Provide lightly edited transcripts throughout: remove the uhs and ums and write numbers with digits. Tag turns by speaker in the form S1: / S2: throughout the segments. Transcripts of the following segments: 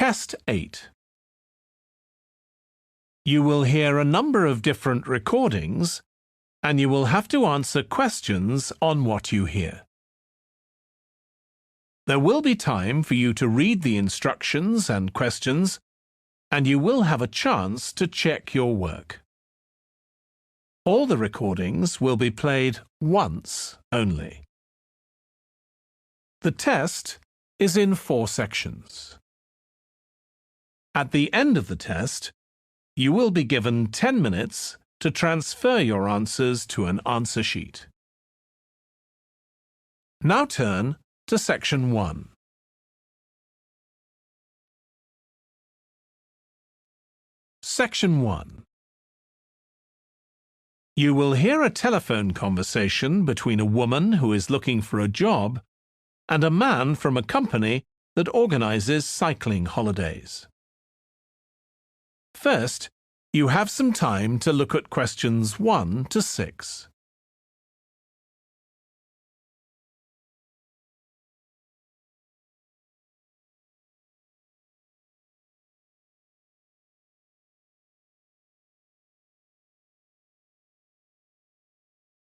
S1: Test 8. You will hear a number of different recordings, and you will have to answer questions on what you hear. There will be time for you to read the instructions and questions, and you will have a chance to check your work. All the recordings will be played once only. The test is in 4 sections. At the end of the test, you will be given 10 minutes to transfer your answers to an answer sheet. Now turn to Section 1. Section 1. You will hear a telephone conversation between a woman who is looking for a job and a man from a company that organizes cycling holidays. First, you have some time to look at questions 1 to 6.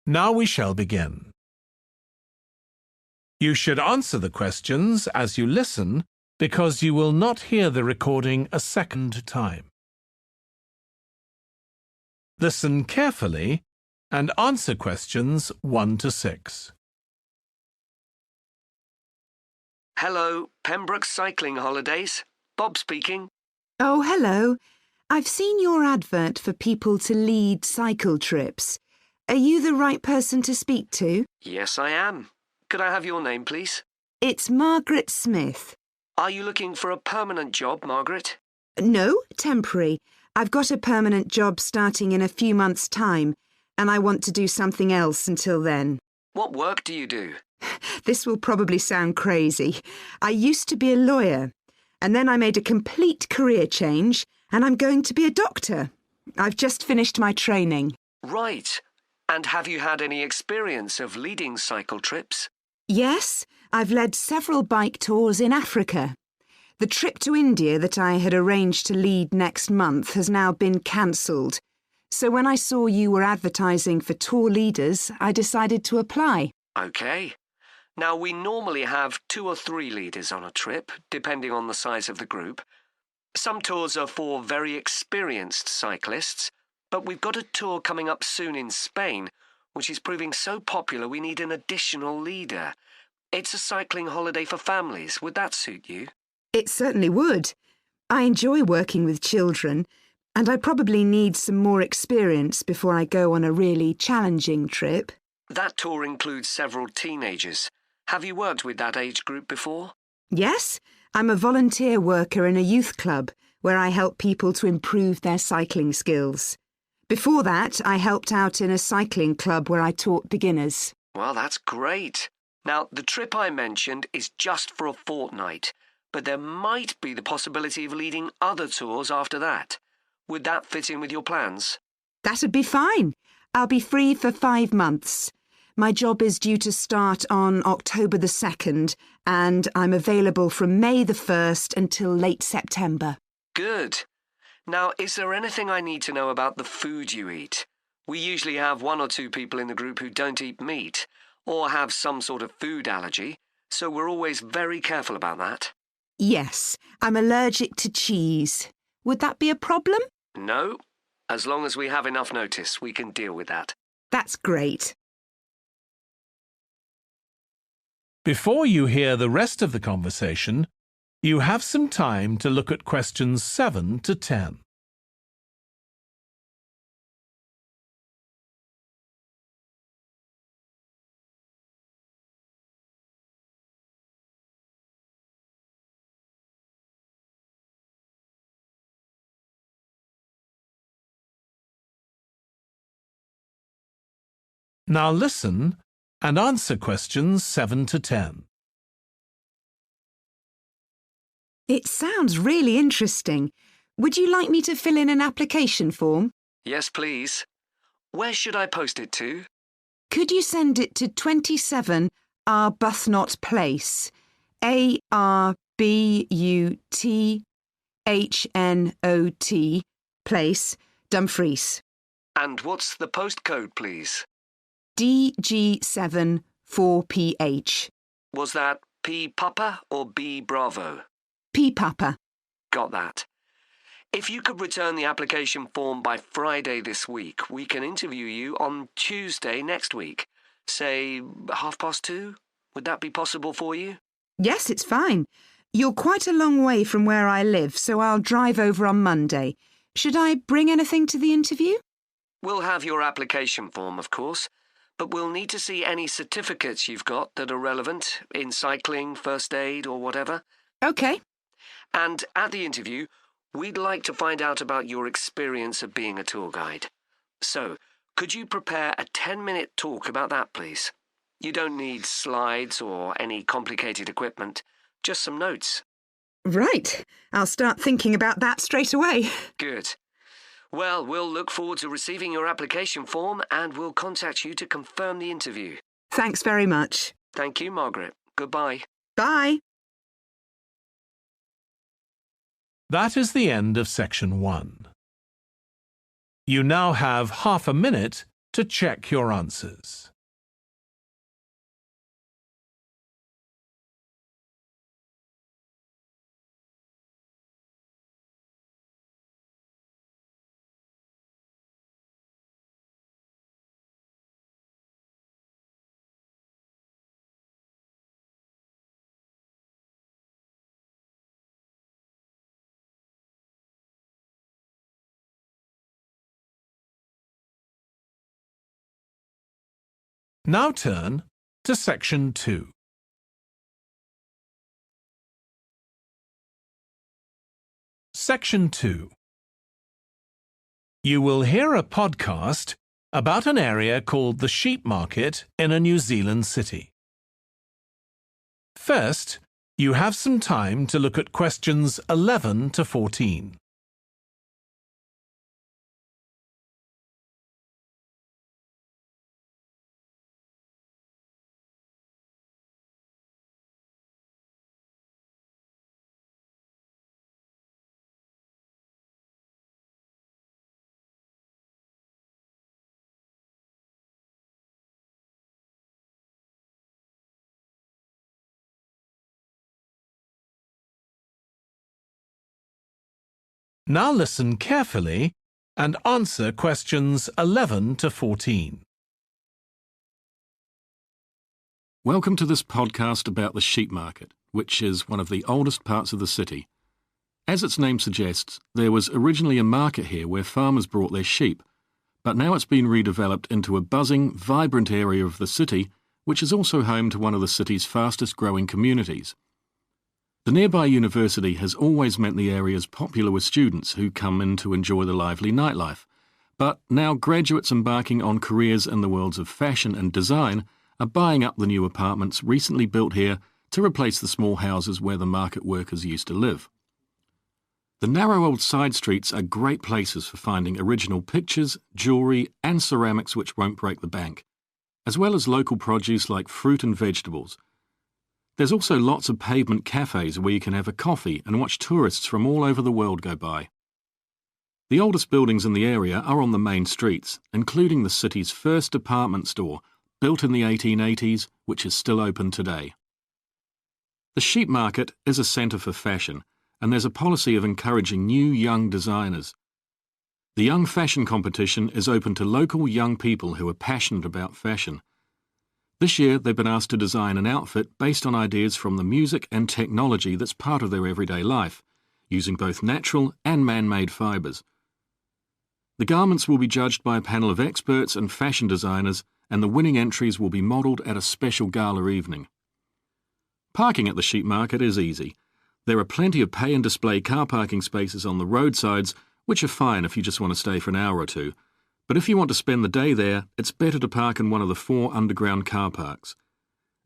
S1: Now we shall begin. You should answer the questions as you listen because you will not hear the recording a second time. Listen carefully and answer questions 1 to 6.
S2: Hello, Pembroke Cycling Holidays. Bob speaking.
S3: Oh, hello. I've seen your advert for people to lead cycle trips. Are you the right person to speak to?
S2: Yes, I am. Could I have your name, please?
S3: It's Margaret Smith.
S2: Are you looking for a permanent job, Margaret?
S3: No, temporary. I've got a permanent job starting in a few months' time, and I want to do something else until then.
S2: What work do you do?
S3: This will probably sound crazy. I used to be a lawyer, and then I made a complete career change, and I'm going to be a doctor. I've just finished my training.
S2: Right. And have you had any experience of leading cycle trips?
S3: Yes, I've led several bike tours in Africa. The trip to India that I had arranged to lead next month has now been cancelled. So when I saw you were advertising for tour leaders, I decided to apply.
S2: OK. Now, we normally have 2 or 3 leaders on a trip, depending on the size of the group. Some tours are for very experienced cyclists, but we've got a tour coming up soon in Spain, which is proving so popular we need an additional leader. It's a cycling holiday for families. Would that suit you?
S3: It certainly would. I enjoy working with children, and I probably need some more experience before I go on a really challenging trip.
S2: That tour includes several teenagers. Have you worked with that age group before?
S3: Yes, I'm a volunteer worker in a youth club where I help people to improve their cycling skills. Before that, I helped out in a cycling club where I taught beginners.
S2: Well, that's great. Now, the trip I mentioned is just for a fortnight, but there might be the possibility of leading other tours after that. Would that fit in with your plans?
S3: That'd be fine. I'll be free for 5 months. My job is due to start on October the 2nd, and I'm available from May the 1st until late September.
S2: Good. Now, is there anything I need to know about the food you eat? We usually have 1 or 2 people in the group who don't eat meat or have some sort of food allergy, so we're always very careful about that.
S3: Yes, I'm allergic to cheese. Would that be a problem?
S2: No. As long as we have enough notice, we can deal with that.
S3: That's great.
S1: Before you hear the rest of the conversation, you have some time to look at questions 7 to 10. Now listen and answer questions 7 to 10.
S3: It sounds really interesting. Would you like me to fill in an application form?
S2: Yes, please. Where should I post it to?
S3: Could you send it to 27 Arbuthnot Place, Arbuthnot H-N-O-T, Place, Dumfries.
S2: And what's the postcode, please?
S3: DG7 4PH.
S2: Was that P Papa or B Bravo?
S3: P Papa.
S2: Got that. If you could return the application form by Friday this week, we can interview you on Tuesday next week. Say 2:30? Would that be possible for you?
S3: Yes, it's fine. You're quite a long way from where I live, so I'll drive over on Monday. Should I bring anything to the interview?
S2: We'll have your application form, of course, but we'll need to see any certificates you've got that are relevant in cycling, first aid, or whatever.
S3: OK.
S2: And at the interview, we'd like to find out about your experience of being a tour guide. So, could you prepare a 10-minute talk about that, please? You don't need slides or any complicated equipment, just some notes.
S3: Right. I'll start thinking about that straight away.
S2: Good. Well, we'll look forward to receiving your application form and we'll contact you to confirm the interview.
S3: Thanks very much.
S2: Thank you, Margaret. Goodbye.
S3: Bye.
S1: That is the end of section 1. You now have half a minute to check your answers. Now turn to section 2. Section 2. You will hear a podcast about an area called the Sheep Market in a New Zealand city. First, you have some time to look at questions 11 to 14. Now listen carefully and answer questions 11 to 14.
S4: Welcome to this podcast about the sheep market, which is one of the oldest parts of the city. As its name suggests, there was originally a market here where farmers brought their sheep, but now it's been redeveloped into a buzzing, vibrant area of the city, which is also home to one of the city's fastest growing communities. The nearby university has always meant the area is popular with students who come in to enjoy the lively nightlife, but now graduates embarking on careers in the worlds of fashion and design are buying up the new apartments recently built here to replace the small houses where the market workers used to live. The narrow old side streets are great places for finding original pictures, jewellery and ceramics which won't break the bank, as well as local produce like fruit and vegetables. There's also lots of pavement cafes where you can have a coffee and watch tourists from all over the world go by. The oldest buildings in the area are on the main streets, including the city's first department store, built in the 1880s, which is still open today. The sheep market is a centre for fashion, and there's a policy of encouraging new young designers. The Young Fashion Competition is open to local young people who are passionate about fashion. This year, they've been asked to design an outfit based on ideas from the music and technology that's part of their everyday life, using both natural and man-made fibres. The garments will be judged by a panel of experts and fashion designers, and the winning entries will be modelled at a special gala evening. Parking at the sheep market is easy. There are plenty of pay and display car parking spaces on the roadsides, which are fine if you just want to stay for an hour or two. But if you want to spend the day there, it's better to park in one of the 4 underground car parks.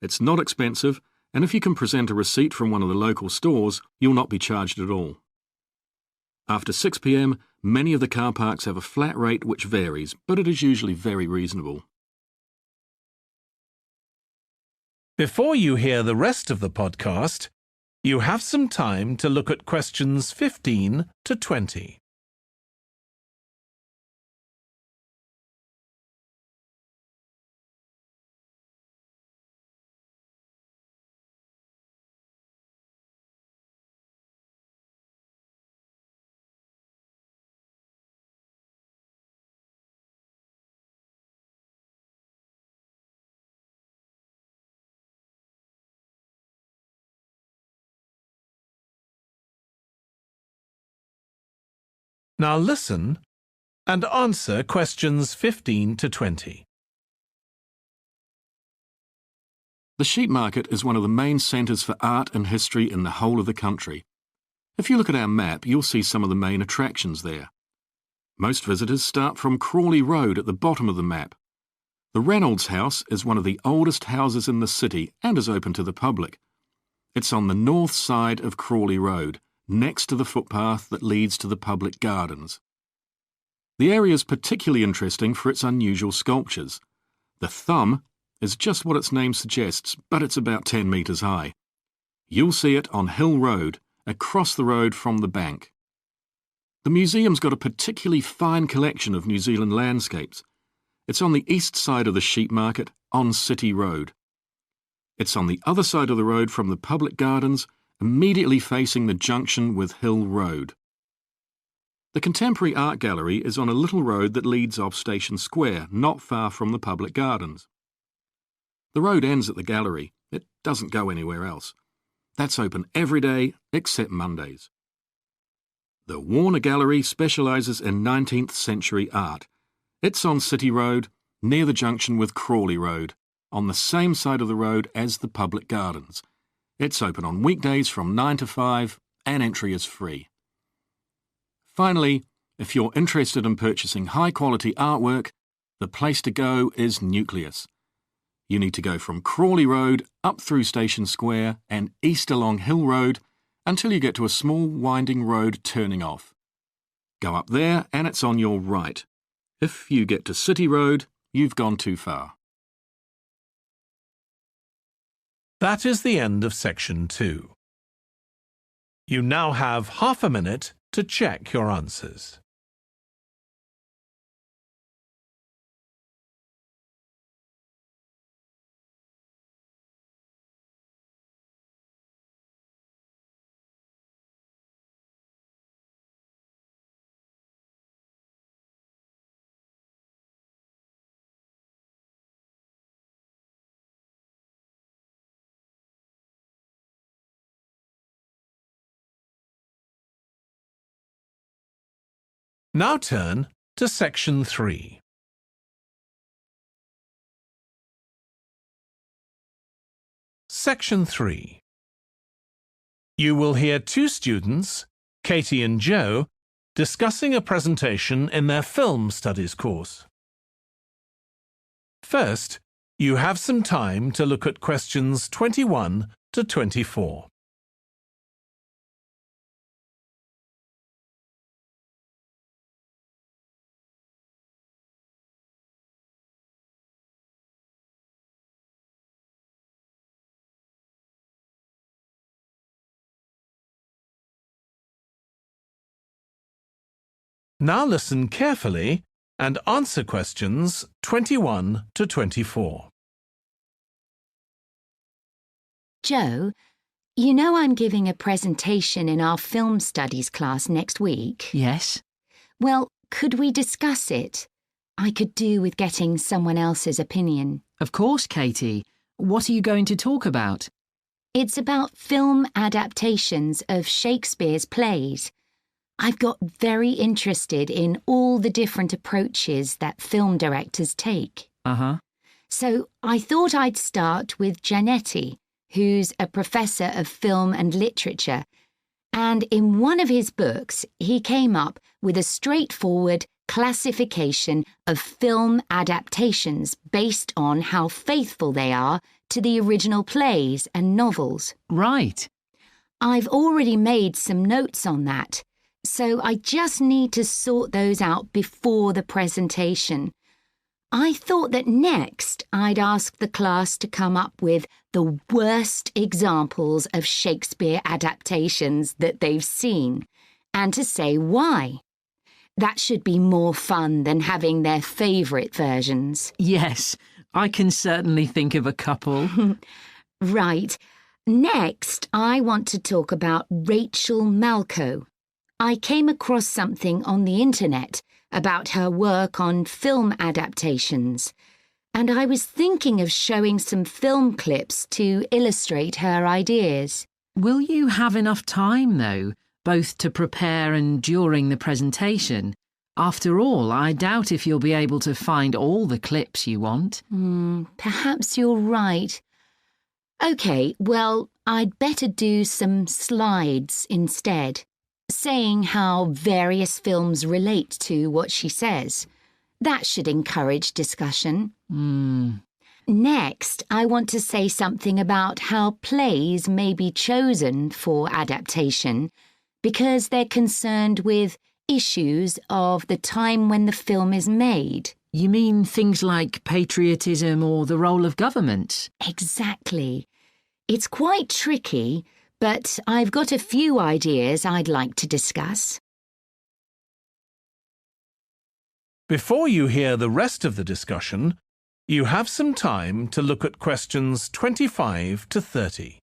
S4: It's not expensive, and if you can present a receipt from one of the local stores, you'll not be charged at all. After 6 p.m, many of the car parks have a flat rate which varies, but it is usually very reasonable.
S1: Before you hear the rest of the podcast, You have some time to look at questions 15 to 20. Now listen and answer questions 15 to 20.
S4: The sheep market is one of the main centres for art and history in the whole of the country. If you look at our map, you'll see some of the main attractions there. Most visitors start from Crawley Road at the bottom of the map. The Reynolds House is one of the oldest houses in the city and is open to the public. It's on the north side of Crawley Road, next to the footpath that leads to the public gardens. The area is particularly interesting for its unusual sculptures. The thumb is just what its name suggests, but it's about 10 metres high. You'll see it on Hill Road, across the road from the bank. The museum's got a particularly fine collection of New Zealand landscapes. It's on the east side of the sheep market, on City Road. It's on the other side of the road from the public gardens, immediately facing the junction with Hill Road. The Contemporary Art Gallery is on a little road that leads off Station Square, not far from the public gardens. The road ends at the gallery. It doesn't go anywhere else. That's open every day except Mondays. The Warner Gallery specialises in 19th century art. It's on City Road, near the junction with Crawley Road, on the same side of the road as the public gardens. It's open on weekdays from 9 to 5 and entry is free. Finally, if you're interested in purchasing high-quality artwork, the place to go is Nucleus. You need to go from Crawley Road up through Station Square and east along Hill Road until you get to a small winding road turning off. Go up there and it's on your right. If you get to City Road, you've gone too far.
S1: That is the end of section 2. You now have half a minute to check your answers. Now turn to section 3. Section 3. You will hear two students, Katie and Joe, discussing a presentation in their film studies course. First, you have some time to look at questions 21 to 24. Now listen carefully and answer questions 21 to 24.
S5: Joe, you know I'm giving a presentation in our film studies class next week.
S6: Yes.
S5: Well, could we discuss it? I could do with getting someone else's opinion.
S6: Of course, Katie. What are you going to talk about?
S5: It's about film adaptations of Shakespeare's plays. I've got very interested in all the different approaches that film directors take. So I thought I'd start with Giannetti, who's a professor of film and literature, and in one of his books he came up with a straightforward classification of film adaptations based on how faithful they are to the original plays and novels.
S6: Right.
S5: I've already made some notes on that, so I just need to sort those out before the presentation. I thought that next I'd ask the class to come up with the worst examples of Shakespeare adaptations that they've seen, and to say why. That should be more fun than having their favourite versions.
S6: Yes, I can certainly think of a couple.
S5: Right. Next, I want to talk about Rachel Malco. I came across something on the internet about her work on film adaptations, and I was thinking of showing some film clips to illustrate her ideas.
S6: Will you have enough time, though, both to prepare and during the presentation? After all, I doubt if you'll be able to find all the clips you want.
S5: Perhaps you're right. OK, well, I'd better do some slides instead, saying how various films relate to what she says. That should encourage discussion. Next, I want to say something about how plays may be chosen for adaptation because they're concerned with issues of the time when the film is made.
S6: You mean things like patriotism or the role of government?
S5: Exactly. It's quite tricky, but I've got a few ideas I'd like to discuss.
S1: Before you hear the rest of the discussion, you have some time to look at questions 25 to 30.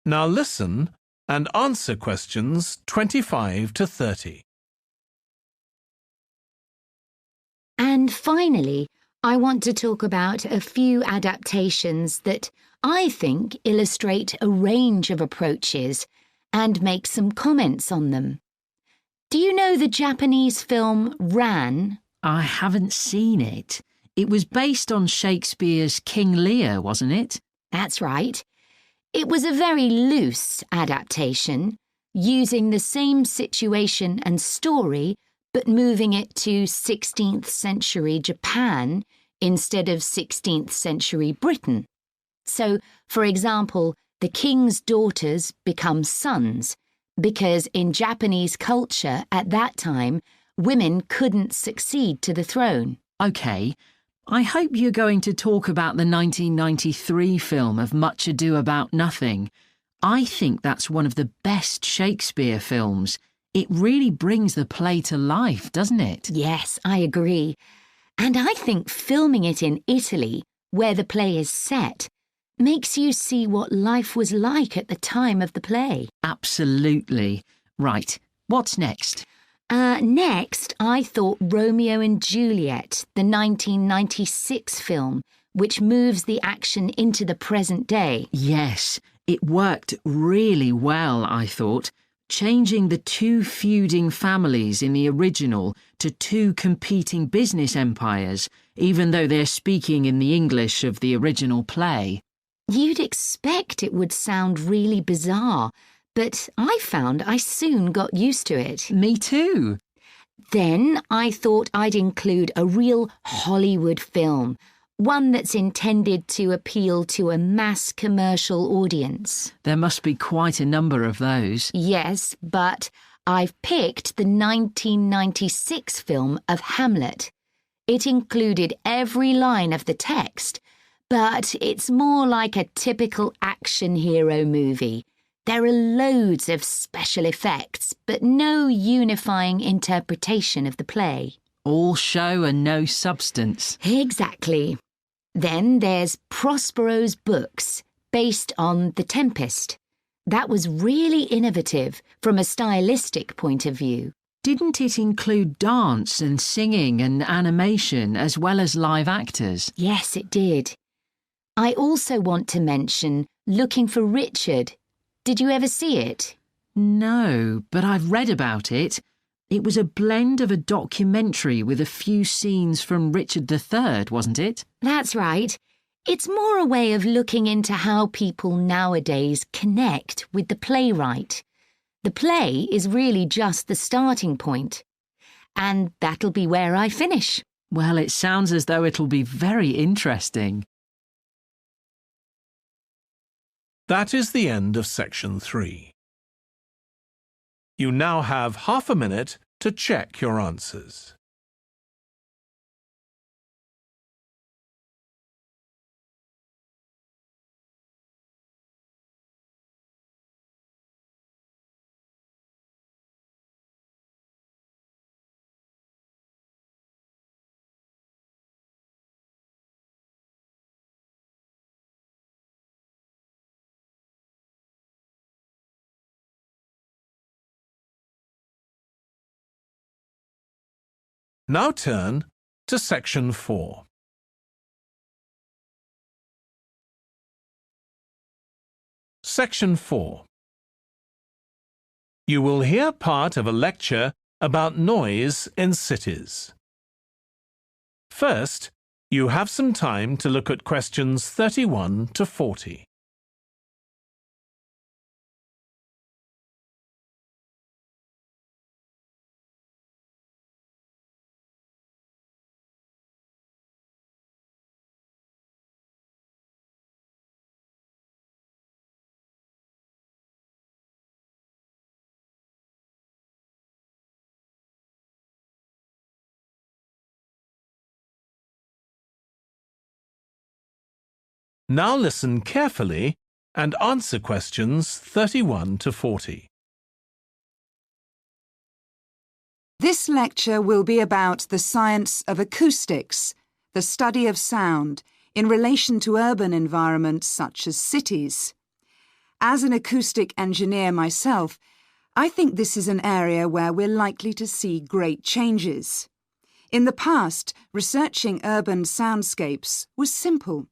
S1: Now listen and answer questions 25 to 30.
S5: And finally, I want to talk about a few adaptations that I think illustrate a range of approaches and make some comments on them. Do you know the Japanese film Ran?
S6: I haven't seen it. It was based on Shakespeare's King Lear, wasn't it?
S5: That's right. It was a very loose adaptation, using the same situation and story, but moving it to 16th century Japan instead of 16th century Britain. So, for example, the king's daughters become sons, because in Japanese culture at that time, women couldn't succeed to the throne.
S6: OK. I hope you're going to talk about the 1993 film of Much Ado About Nothing. I think that's one of the best Shakespeare films. It really brings the play to life, doesn't it?
S5: Yes, I agree. And I think filming it in Italy, where the play is set, makes you see what life was like at the time of the play.
S6: Absolutely. Right, what's next?
S5: Next, I thought Romeo and Juliet, the 1996 film, which moves the action into the present day.
S6: Yes, it worked really well, I thought, changing the two feuding families in the original to two competing business empires, even though they're speaking in the English of the original play.
S5: You'd expect it would sound really bizarre, but I found I soon got used to it.
S6: Me too.
S5: Then I thought I'd include a real Hollywood film, one that's intended to appeal to a mass commercial audience.
S6: There must be quite a number of those.
S5: Yes, but I've picked the 1996 film of Hamlet. It included every line of the text, but it's more like a typical action hero movie. There are loads of special effects, but no unifying interpretation of the play.
S6: All show and no substance.
S5: Exactly. Then there's Prospero's books, based on The Tempest. That was really innovative from a stylistic point of view.
S6: Didn't it include dance and singing and animation as well as live actors?
S5: Yes, it did. I also want to mention Looking for Richard. Did you ever see it?
S6: No, but I've read about it. It was a blend of a documentary with a few scenes from Richard III, wasn't it?
S5: That's right. It's more a way of looking into how people nowadays connect with the playwright. The play is really just the starting point. And that'll be where I finish.
S6: Well, it sounds as though it'll be very interesting.
S1: That is the end of section 3. You now have half a minute to check your answers. Now turn to section 4. Section 4. You will hear part of a lecture about noise in cities. First, you have some time to look at questions 31 to 40. Now listen carefully and answer questions 31 to 40.
S3: This lecture will be about the science of acoustics, the study of sound, in relation to urban environments such as cities. As an acoustic engineer myself, I think this is an area where we're likely to see great changes. In the past, researching urban soundscapes was simple.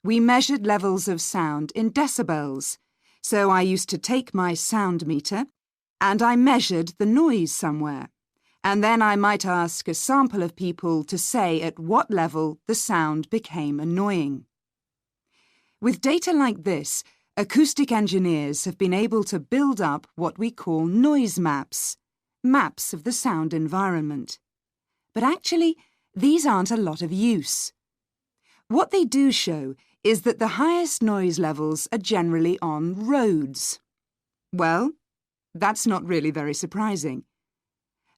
S3: We measured levels of sound in decibels, so I used to take my sound meter and I measured the noise somewhere, and then I might ask a sample of people to say at what level the sound became annoying. With data like this, acoustic engineers have been able to build up what we call noise maps, maps of the sound environment. But actually, these aren't a lot of use. What they do show is that the highest noise levels are generally on roads. Well, that's not really very surprising.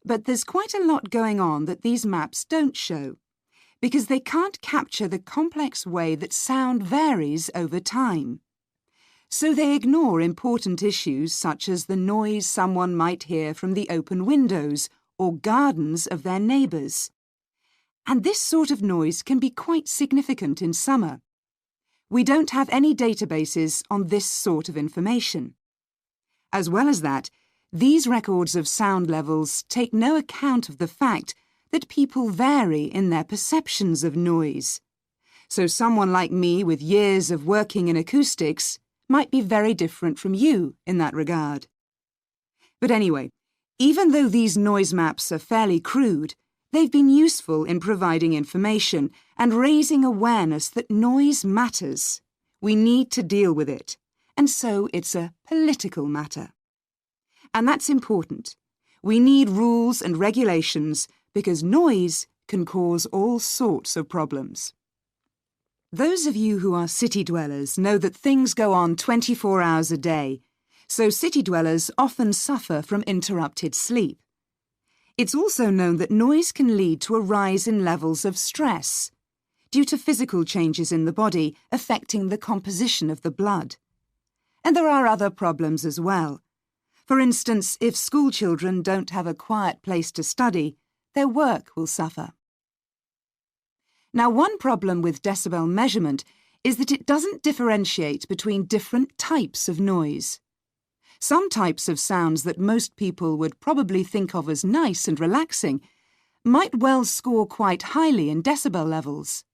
S3: But there's quite a lot going on that these maps don't show, because they can't capture the complex way that sound varies over time. So they ignore important issues such as the noise someone might hear from the open windows or gardens of their neighbours. And this sort of noise can be quite significant in summer. We don't have any databases on this sort of information. As well as that, these records of sound levels take no account of the fact that people vary in their perceptions of noise. So someone like me with years of working in acoustics might be very different from you in that regard. But anyway, even though these noise maps are fairly crude, they've been useful in providing information and raising awareness that noise matters. We need to deal with it, and so it's a political matter. And that's important. We need rules and regulations because noise can cause all sorts of problems. Those of you who are city dwellers know that things go on 24 hours a day, so city dwellers often suffer from interrupted sleep. It's also known that noise can lead to a rise in levels of stress due to physical changes in the body affecting the composition of the blood. And there are other problems as well. For instance, if school children don't have a quiet place to study, their work will suffer. Now, one problem with decibel measurement is that it doesn't differentiate between different types of noise. Some types of sounds that most people would probably think of as nice and relaxing might well score quite highly in decibel levels.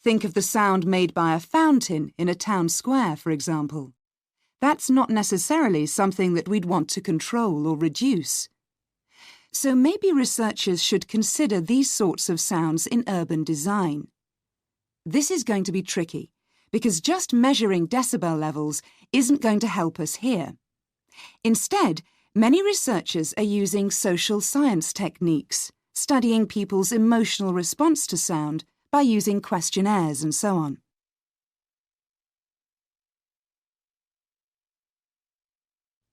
S3: Think of the sound made by a fountain in a town square, for example. That's not necessarily something that we'd want to control or reduce. So maybe researchers should consider these sorts of sounds in urban design. This is going to be tricky, because just measuring decibel levels isn't going to help us here. Instead, many researchers are using social science techniques, studying people's emotional response to sound by using questionnaires and so on.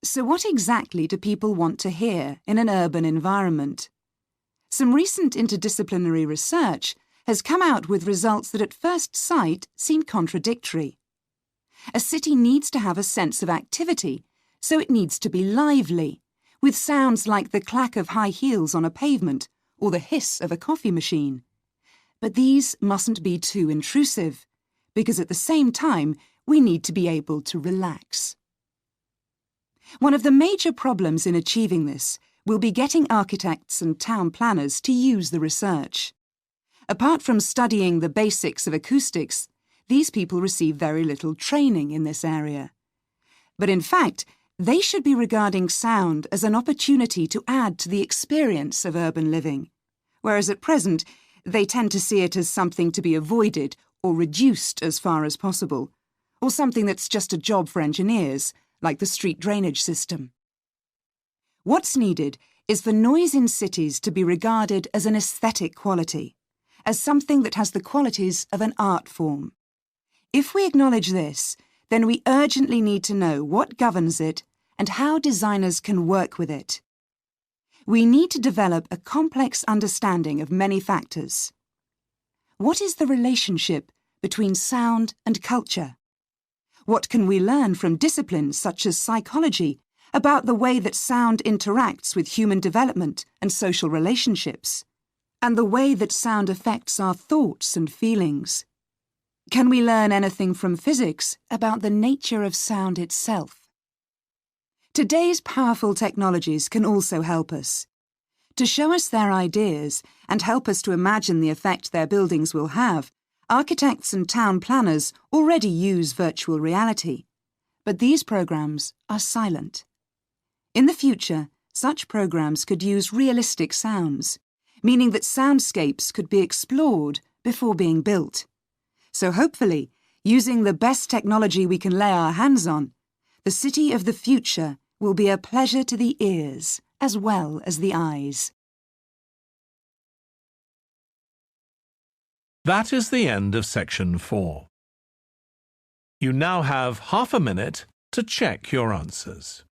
S3: So what exactly do people want to hear in an urban environment? Some recent interdisciplinary research has come out with results that at first sight seem contradictory. A city needs to have a sense of activity, so it needs to be lively, with sounds like the clack of high heels on a pavement or the hiss of a coffee machine. But these mustn't be too intrusive, because at the same time we need to be able to relax. One of the major problems in achieving this will be getting architects and town planners to use the research. Apart from studying the basics of acoustics, these people receive very little training in this area. But in fact, they should be regarding sound as an opportunity to add to the experience of urban living, whereas at present they tend to see it as something to be avoided or reduced as far as possible, or something that's just a job for engineers, like the street drainage system. What's needed is for noise in cities to be regarded as an aesthetic quality, as something that has the qualities of an art form. If we acknowledge this, then we urgently need to know what governs it and how designers can work with it. We need to develop a complex understanding of many factors. What is the relationship between sound and culture? What can we learn from disciplines such as psychology about the way that sound interacts with human development and social relationships, and the way that sound affects our thoughts and feelings? Can we learn anything from physics about the nature of sound itself? Today's powerful technologies can also help us. To show us their ideas and help us to imagine the effect their buildings will have, architects and town planners already use virtual reality, but these programs are silent. In the future, such programs could use realistic sounds, meaning that soundscapes could be explored before being built. So hopefully, using the best technology we can lay our hands on, the city of the future will be a pleasure to the ears as well as the eyes.
S1: That is the end of section 4. You now have half a minute to check your answers.